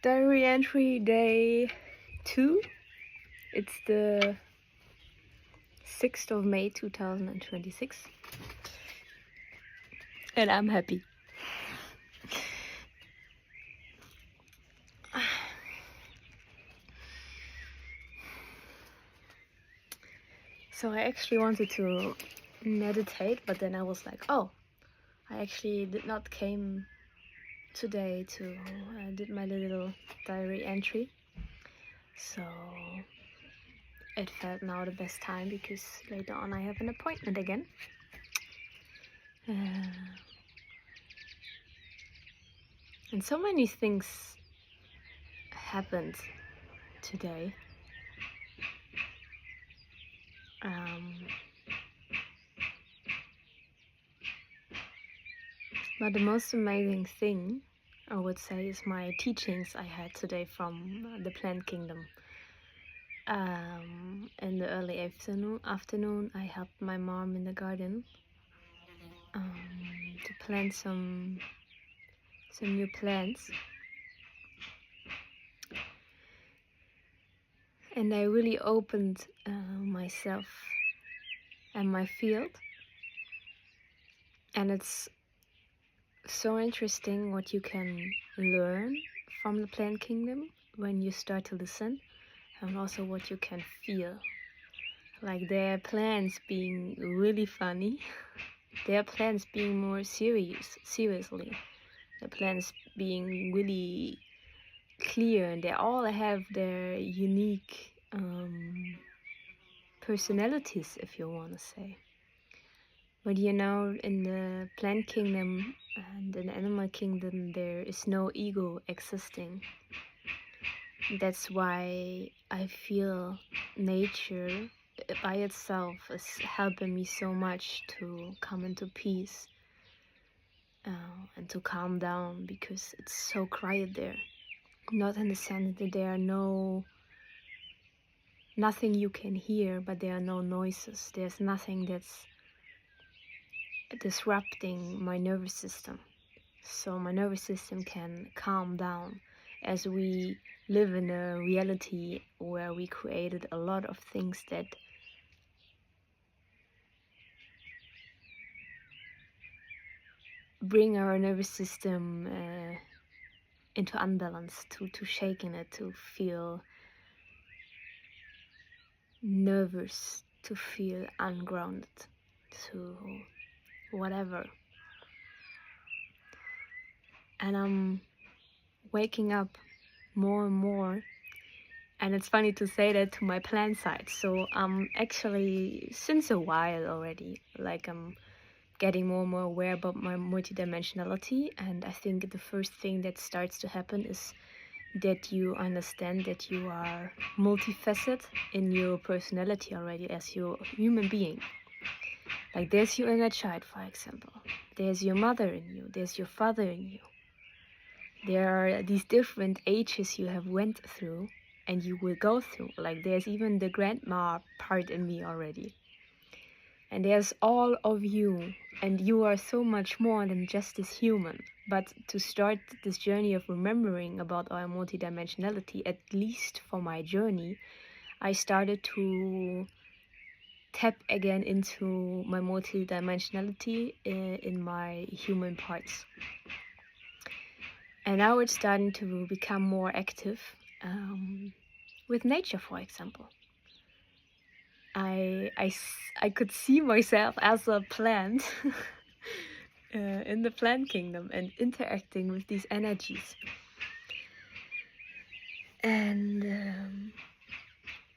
Diary entry day 2. It's the 6th of May 2026. And I'm happy. So I actually wanted to meditate, but then I was like, oh, I actually did not came today to did my little diary entry. So it felt now the best time because later on I have an appointment again. And so many things happened today. But the most amazing thing, I would say, is my teachings I had today from the plant kingdom. In the early afternoon, I helped my mom in the garden to plant some new plants. And I really opened myself and my field. And it's so interesting what you can learn from the plant kingdom when you start to listen, and also what you can feel. Like their plants being really funny, their plants being more seriously, the plants being really clear, and they all have their unique personalities, if you want to say. But you know, in the plant kingdom and in the animal kingdom, there is no ego existing. That's why I feel nature by itself is helping me so much to come into peace and to calm down, because it's so quiet there. Not in the sense that there are nothing you can hear, but there are no noises. There's nothing that's disrupting my nervous system, so my nervous system can calm down, as we live in a reality where we created a lot of things that bring our nervous system into unbalance, to shaking it, to feel nervous, to feel ungrounded, to whatever. And I'm waking up more and more, and it's funny to say that to my plant side. So I'm actually, since a while already, like I'm getting more and more aware about my multidimensionality. And I think the first thing that starts to happen is that you understand that you are multifaceted in your personality already as your human being. Like there's your inner child, for example. There's your mother in you. There's your father in you. There are these different ages you have went through and you will go through. Like there's even the grandma part in me already. And there's all of you, and you are so much more than just this human. But to start this journey of remembering about our multidimensionality, at least for my journey, I started to tap again into my multidimensionality in my human parts. And now it's starting to become more active with nature, for example. I could see myself as a plant in the plant kingdom and interacting with these energies. And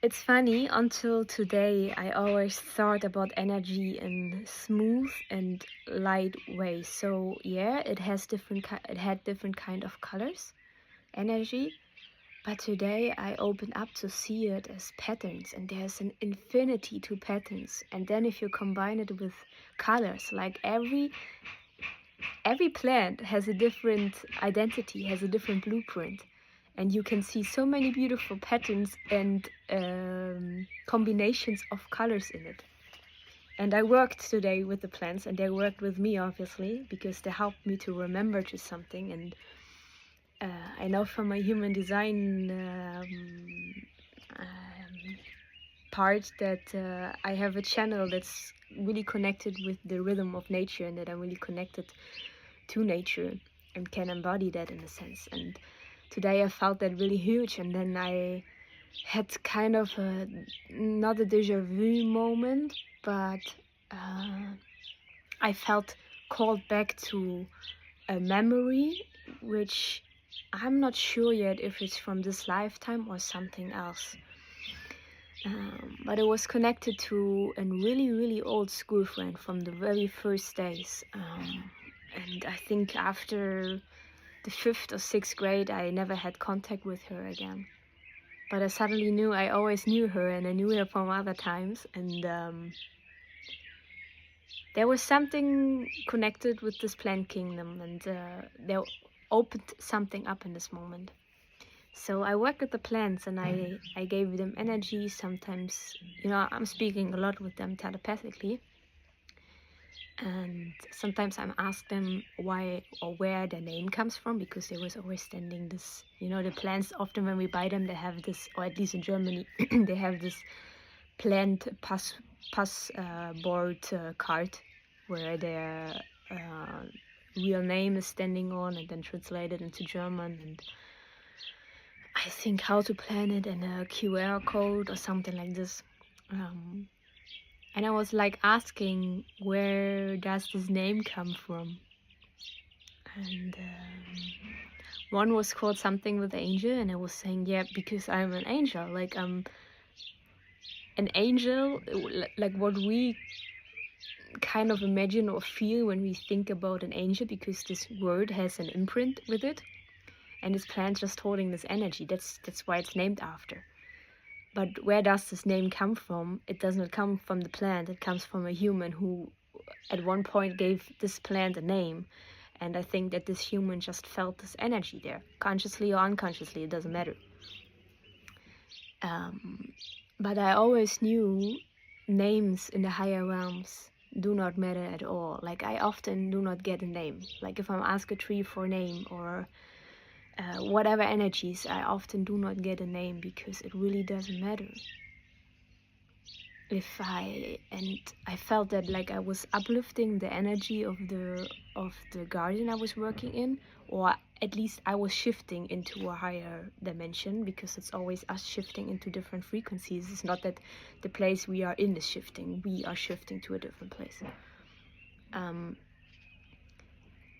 it's funny, until today I always thought about energy in smooth and light ways. So yeah, it had different kind of colors, energy. But today I open up to see it as patterns, and there's an infinity to patterns. And then if you combine it with colors, like every plant has a different identity, has a different blueprint. And you can see so many beautiful patterns and combinations of colors in it. And I worked today with the plants, and they worked with me, obviously, because they helped me to remember to something. And I know from my human design part that I have a channel that's really connected with the rhythm of nature, and that I'm really connected to nature and can embody that in a sense. And today I felt that really huge, and then I had kind of not a deja vu moment, but I felt called back to a memory which I'm not sure yet if it's from this lifetime or something else. But it was connected to a really, really old school friend from the very first days. And I think after the 5th or 6th grade, I never had contact with her again. But I suddenly knew I always knew her, and I knew her from other times. And there was something connected with this plant kingdom, and they opened something up in this moment. So I work with the plants, and I gave them energy. Sometimes, I'm speaking a lot with them telepathically. And sometimes I'm asked them why or where their name comes from, because they was always standing this, the plants, often when we buy them, they have this, or at least in Germany, they have this plant passport card where their real name is standing on, and then translated into German, and I think how to plan it, and a QR code or something like this. And I was like asking, where does this name come from? And one was called something with angel, and I was saying, yeah, because I'm an angel. Like I'm an angel, like what we kind of imagine or feel when we think about an angel, because this word has an imprint with it, and this plant just holding this energy. That's why it's named after. But where does this name come from? It does not come from the plant. It comes from a human who at one point gave this plant a name. And I think that this human just felt this energy there, consciously or unconsciously, it doesn't matter. But I always knew names in the higher realms do not matter at all. Like I often do not get a name. Like if I'm asked a tree for a name, or whatever energies, I often do not get a name, because it really doesn't matter. I felt that like I was uplifting the energy of the garden I was working in, or at least I was shifting into a higher dimension, because it's always us shifting into different frequencies. It's not that the place we are in is shifting, we are shifting to a different place.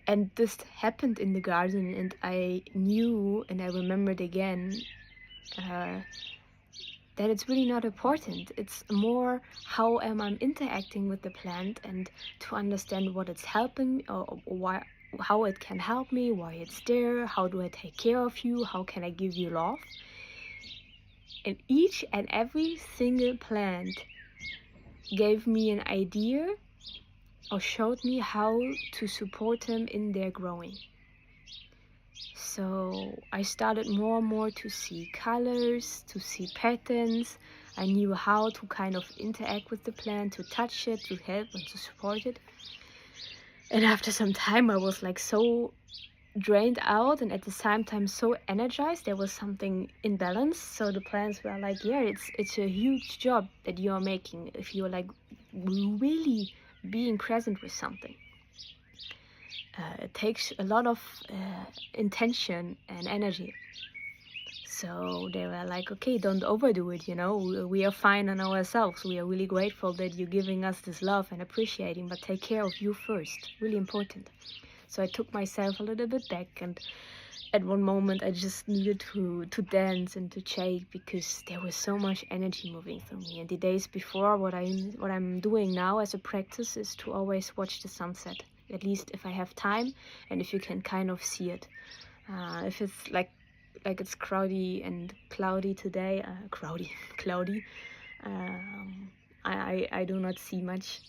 And this happened in the garden, and I knew, and I remembered again, that it's really not important. It's more how am I interacting with the plant, and to understand what it's helping, or why, how it can help me, why it's there, how do I take care of you, how can I give you love. And each and every single plant gave me an idea or showed me how to support them in their growing. So I started more and more to see colors, to see patterns. I knew how to kind of interact with the plant, to touch it, to help and to support it. And after some time I was like so drained out, and at the same time so energized. There was something in balance. So the plants were like, yeah, it's a huge job that you are making if you're like really being present with something. It takes a lot of intention and energy. So they were like, okay, don't overdo it, we are fine on ourselves. We are really grateful that you're giving us this love and appreciating, but take care of you first. Really important. So I took myself a little bit back, and at one moment I just needed to dance and to shake, because there was so much energy moving through me. And the days before, what I'm doing now as a practice is to always watch the sunset, at least if I have time, and if you can kind of see it. If it's like it's cloudy today, cloudy, I do not see much.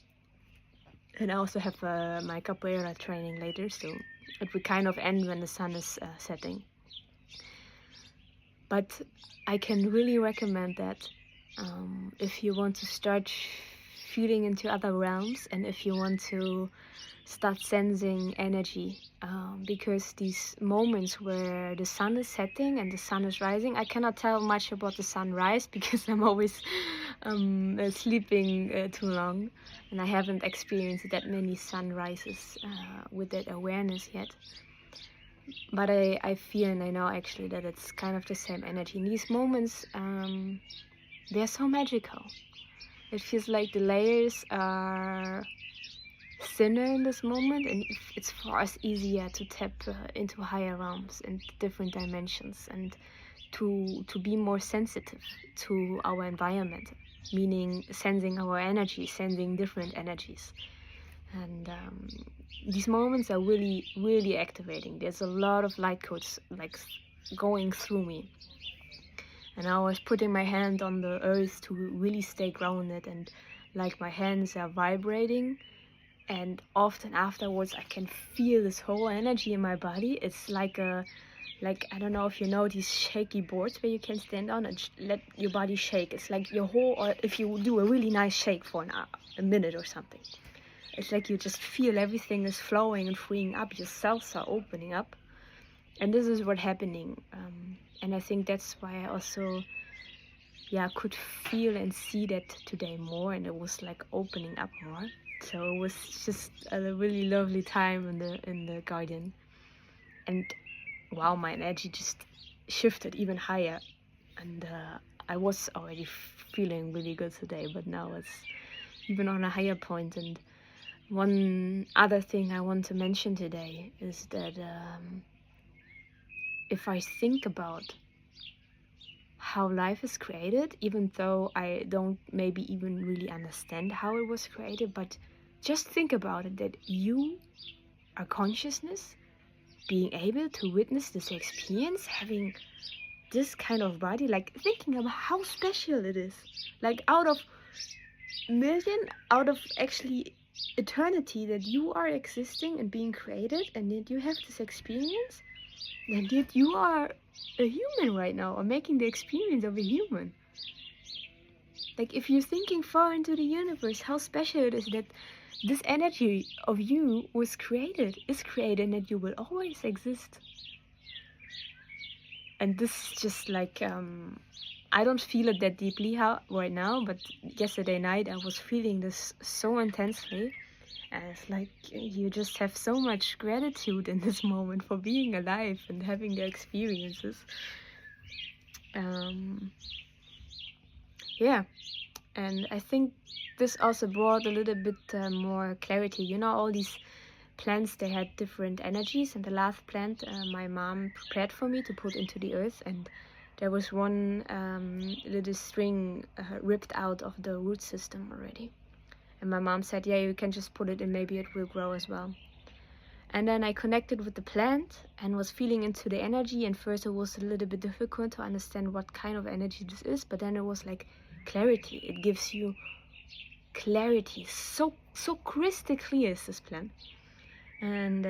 And I also have my capoeira training later, so it will kind of end when the sun is setting. But I can really recommend that if you want to start feeling into other realms, and if you want to start sensing energy, because these moments where the sun is setting and the sun is rising, I cannot tell much about the sunrise because I'm always sleeping too long, and I haven't experienced that many sunrises with that awareness yet. But I feel and I know actually that it's kind of the same energy. In these moments, they're so magical. It feels like the layers are thinner in this moment, and it's for us easier to tap into higher realms and different dimensions, and to be more sensitive to our environment, meaning sensing our energy, sensing different energies. And these moments are really activating. There's a lot of light codes like going through me, and I was putting my hand on the earth to really stay grounded, and like my hands are vibrating, and often afterwards I can feel this whole energy in my body. It's like I don't know if you know these shaky boards where you can stand on and let your body shake. It's like your whole, or if you do a really nice shake for a minute or something, it's like you just feel everything is flowing and freeing up. Your cells are opening up, and this is what's happening. And I think that's why I also could feel and see that today more, and it was like opening up more. So it was just a really lovely time in the garden, and wow, my energy just shifted even higher, and I was already feeling really good today, but now it's even on a higher point. And one other thing I want to mention today is that if I think about how life is created, even though I don't maybe even really understand how it was created, but just think about it, that you are consciousness, being able to witness this experience, having this kind of body, like thinking about how special it is, like out of million, out of actually eternity, that you are existing and being created, and that you have this experience, and yet you are a human right now, or making the experience of a human. Like if you're thinking far into the universe, how special it is that this energy of you is created, and that you will always exist. And this is just like, I don't feel it that deeply right now, but yesterday night I was feeling this so intensely. And it's like you just have so much gratitude in this moment for being alive and having the experiences. And I think this also brought a little bit more clarity. You know, all these plants, they had different energies, and the last plant my mom prepared for me to put into the earth, and there was one little string ripped out of the root system already. And my mom said, yeah, you can just put it in, maybe it will grow as well. And then I connected with the plant and was feeling into the energy, and first it was a little bit difficult to understand what kind of energy this is, but then it was like clarity. It gives you clarity, so crystal clear is this plant. And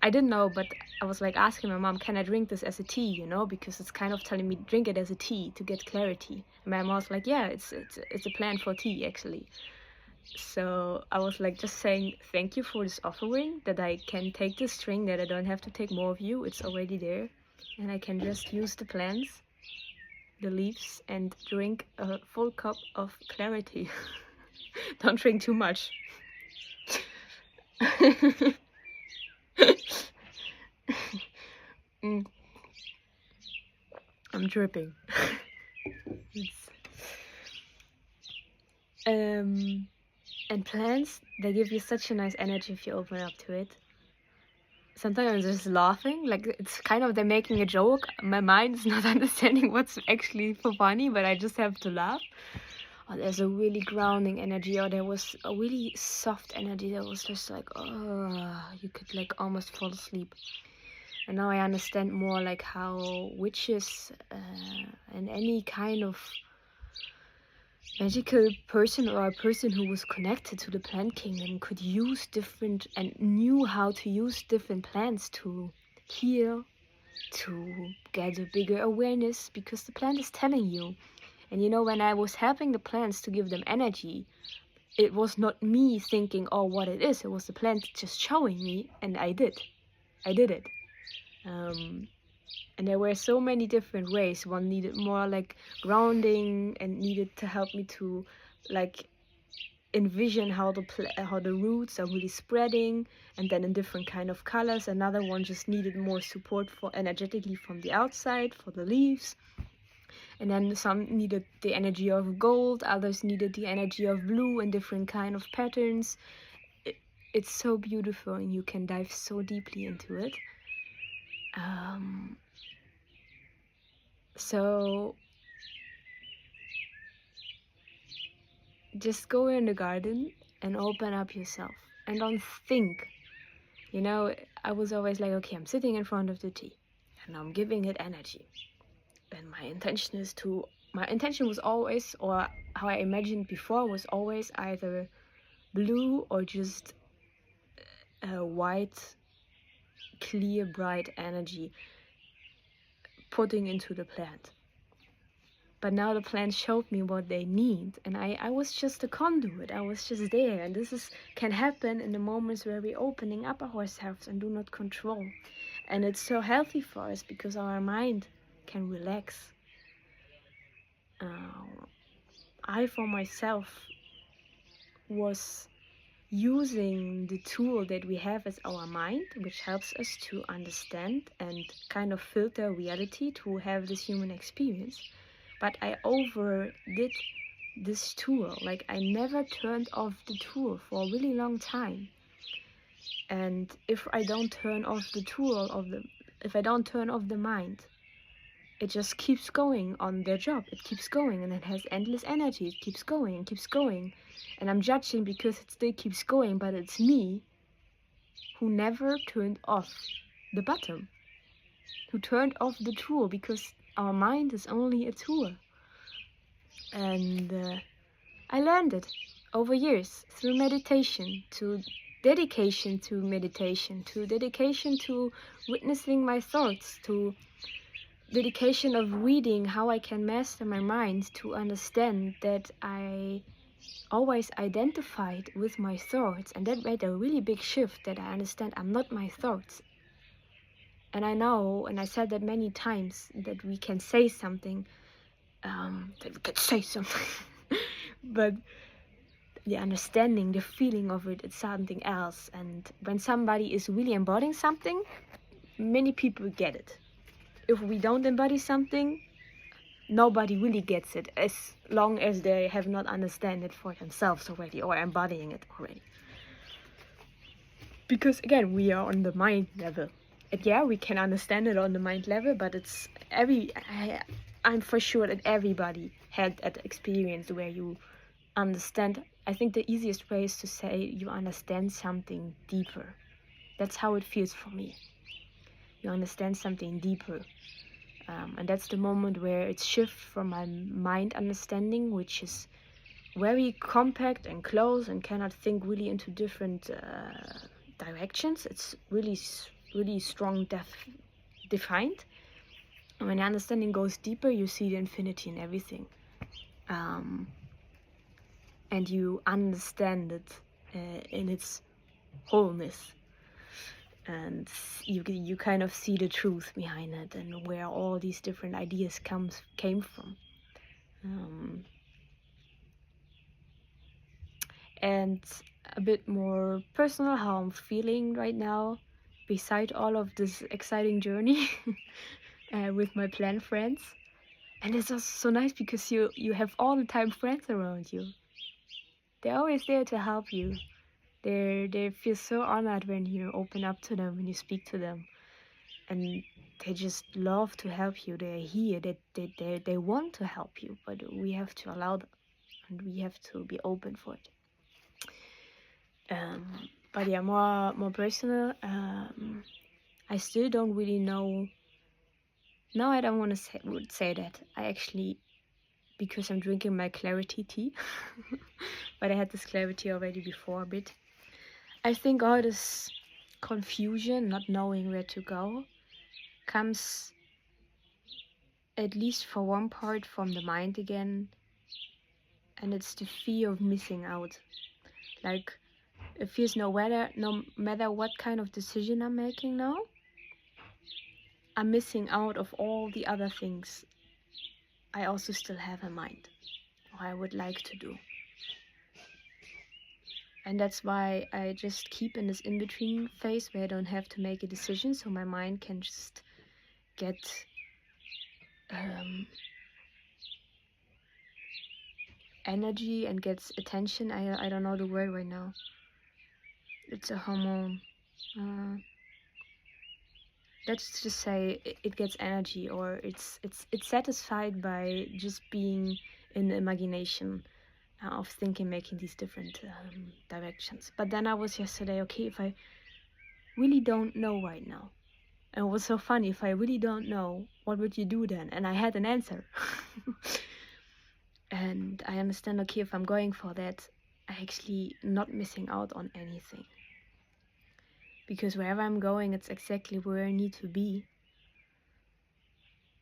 I didn't know, but I was like asking my mom, can I drink this as a tea, you know, because it's kind of telling me drink it as a tea to get clarity. And my mom was like, yeah, it's a plant for tea actually. So I was like just saying thank you for this offering, that I can take the string, that I don't have to take more of you, it's already there, and I can just use the plants, the leaves, and drink a full cup of clarity. Don't drink too much. I'm dripping. And plants, they give you such a nice energy if you open up to it. Sometimes I'm just laughing, like it's kind of they're making a joke. My mind is not understanding what's actually for funny, but I just have to laugh. Or there's a really grounding energy, or there was a really soft energy that was just like, oh, you could like almost fall asleep. And now I understand more like how witches and any kind of magical person, or a person who was connected to the plant kingdom, could use different and knew how to use different plants to heal, to get a bigger awareness, because the plant is telling you. And you know, when I was helping the plants to give them energy, it was not me thinking, oh, what it is. It was the plant just showing me, and I did it. And there were so many different ways. One needed more like grounding and needed to help me to like envision how the roots are really spreading, and then in different kind of colors. Another one just needed more support for energetically from the outside for the leaves, and then some needed the energy of gold, others needed the energy of blue in different kind of patterns. It's so beautiful, and you can dive so deeply into it. So just go in the garden and open up yourself and don't think. You know, I was always like, okay, I'm sitting in front of the tea and I'm giving it energy. And my intention was always, or how I imagined before, was always either blue or just a white, clear, bright energy putting into the plant. But now the plant showed me what they need, and I was just a conduit. I was just there, and this can happen in the moments where we're opening up ourselves and do not control. And it's so healthy for us because our mind can relax. I, for myself, was using the tool that we have as our mind, which helps us to understand and kind of filter reality to have this human experience. But I overdid this tool. Like, I never turned off the tool for a really long time. And if I don't turn off the tool if I don't turn off the mind, it just keeps going on their job. It keeps going, and it has endless energy. It keeps going and keeps going. And I'm judging because it still keeps going, but it's me who never turned off the button, who turned off the tool, because our mind is only a tool. And I learned it over years through meditation, to dedication to meditation, to dedication to witnessing my thoughts, to dedication of reading how I can master my mind, to understand that I always identified with my thoughts, and that made a really big shift, that I understand I'm not my thoughts. And I know, and I said that many times, that we can say something, but the understanding, the feeling of it, it's something else. And when somebody is really embodying something, many people get it. If we don't embody something, nobody really gets it, as long as they have not understand it for themselves already, or embodying it already. Because again, we are on the mind level. And yeah, we can understand it on the mind level, but it's I'm for sure that everybody had that experience where you understand. I think the easiest way is to say you understand something deeper. That's how it feels for me. You understand something deeper. And that's the moment where it's shift from my mind understanding, which is very compact and close and cannot think really into different directions. It's really strong, defined. And when the understanding goes deeper, you see the infinity in everything. And you understand it in its wholeness. And you kind of see the truth behind it, and where all these different ideas came from. And a bit more personal, how I'm feeling right now, beside all of this exciting journey with my plant friends. And it's also so nice because you have all the time friends around you. They're always there to help you. They feel so honored when you open up to them, when you speak to them, and they just love to help you. They're here. They want to help you, but we have to allow them, and we have to be open for it. But yeah, more personal. I still don't really know. Now I don't want to would say that. I actually, because I'm drinking my clarity tea, but I had this clarity already before a bit. I think all this confusion, not knowing where to go, comes at least for one part from the mind again, and it's the fear of missing out. Like, it feels no matter what kind of decision I'm making now, I'm missing out of all the other things I also still have in mind, or I would like to do. And that's why I just keep in this in-between phase where I don't have to make a decision, so my mind can just get energy and gets attention. I don't know the word right now. It's a hormone. Let's just say it gets energy, or it's satisfied by just being in the imagination of thinking, making these different directions. But then I was yesterday, okay, if I really don't know right now, and it was so funny, if I really don't know, what would you do then? And I had an answer. And I understand, okay, if I'm going for that, I actually not missing out on anything. Because wherever I'm going, it's exactly where I need to be.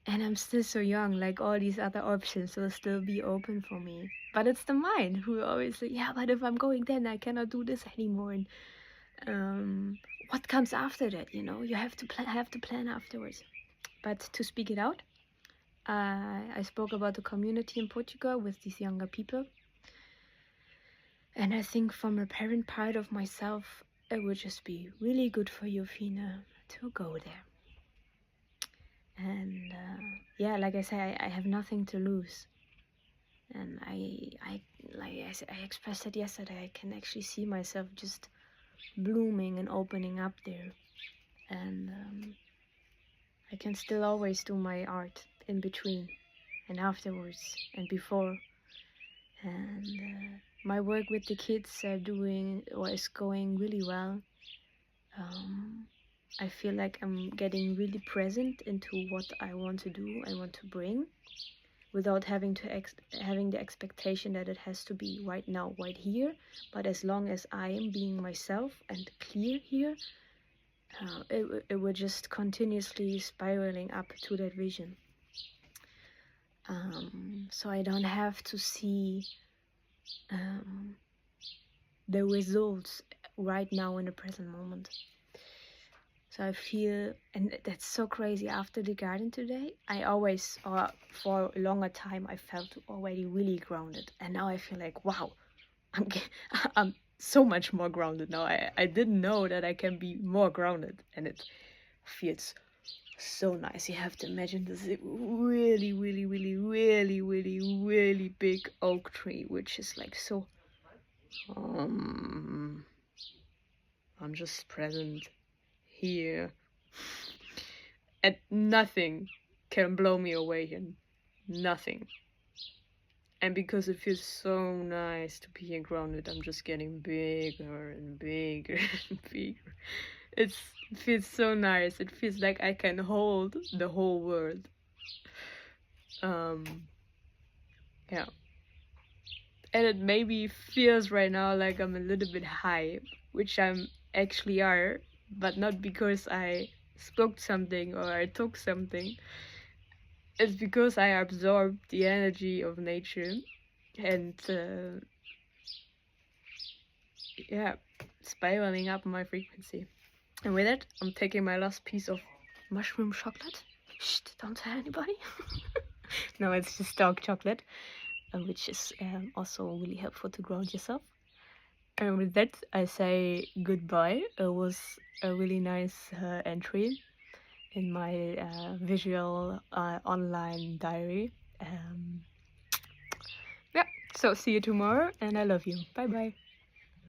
And I'm still so young, like all these other options will still be open for me. But it's the mind who always say, yeah, but if I'm going then I cannot do this anymore. And what comes after that, you know? You have to plan afterwards. But to speak it out, I spoke about the community in Portugal with these younger people. And I think from a parent part of myself, it would just be really good for you, Fina, to go there. And yeah, like I say, I have nothing to lose. And I expressed it yesterday, I can actually see myself just blooming and opening up there. And I can still always do my art in between and afterwards and before. And my work with the kids is going really well. I feel like I'm getting really present into what I want to do, I want to bring, without having the expectation that it has to be right now, right here. But as long as I am being myself and clear here, it would just continuously spiraling up to that vision. So I don't have to see the results right now in the present moment. So I feel, and that's so crazy, after the garden today, I always, or for a longer time, I felt already really grounded. And now I feel like, wow, I'm so much more grounded now. I didn't know that I can be more grounded, and it feels so nice. You have to imagine this really, really, really, really, really, really big oak tree, which is like so, I'm just present here, and nothing can blow me away here. Nothing. And because it feels so nice to be here grounded, I'm just getting bigger and bigger and bigger. It feels so nice. It feels like I can hold the whole world. Yeah. And it maybe feels right now like I'm a little bit high, which I'm actually are, but not because I spoke something or I took something. It's because I absorbed the energy of nature and yeah, spiraling up my frequency. And with it, I'm taking my last piece of mushroom chocolate. Shh, don't tell anybody. No, it's just dark chocolate, which is also really helpful to ground yourself. And with that, I say goodbye. It was a really nice entry in my visual online diary. Yeah, so see you tomorrow, and I love you. Bye bye.